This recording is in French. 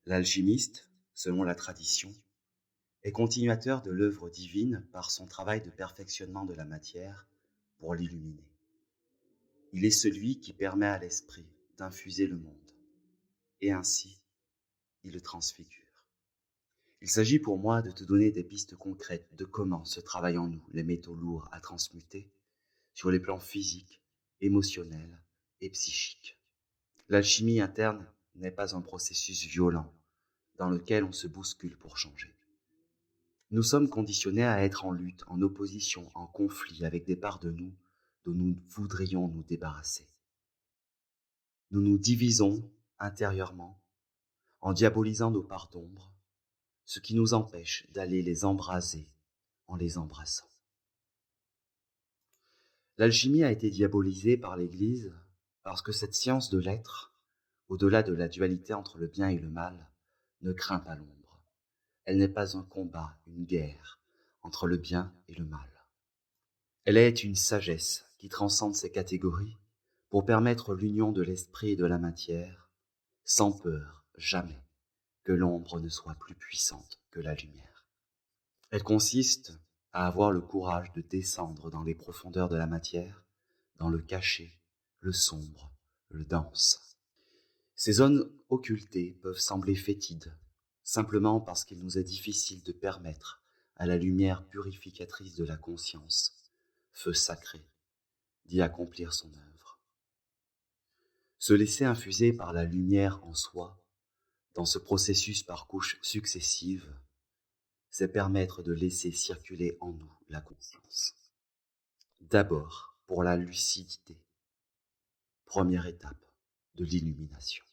L'alchimiste, selon la tradition, est continuateur de l'œuvre divine par son travail de perfectionnement de la matière pour l'illuminer. Il est celui qui permet à l'esprit d'infuser le monde, et ainsi, il le transfigure. Il s'agit pour moi de te donner des pistes concrètes de comment se travaillent en nous les métaux lourds à transmuter sur les plans physiques, émotionnels et psychiques. L'alchimie interne n'est pas un processus violent dans lequel on se bouscule pour changer. Nous sommes conditionnés à être en lutte, en opposition, en conflit avec des parts de nous dont nous voudrions nous débarrasser. Nous nous divisons intérieurement en diabolisant nos parts d'ombre, ce qui nous empêche d'aller les embraser en les embrassant. L'alchimie a été diabolisée par l'Église parce que cette science de l'être, au-delà de la dualité entre le bien et le mal, ne craint pas l'ombre. Elle n'est pas un combat, une guerre entre le bien et le mal. Elle est une sagesse qui transcende ces catégories pour permettre l'union de l'esprit et de la matière, sans peur, jamais, que l'ombre ne soit plus puissante que la lumière. Elle consiste à avoir le courage de descendre dans les profondeurs de la matière, dans le caché, le sombre, le dense. Ces zones occultées peuvent sembler fétides, simplement parce qu'il nous est difficile de permettre à la lumière purificatrice de la conscience, feu sacré, d'y accomplir son œuvre. Se laisser infuser par la lumière en soi, dans ce processus par couches successives, c'est permettre de laisser circuler en nous la conscience. D'abord, pour la lucidité, première étape de l'illumination.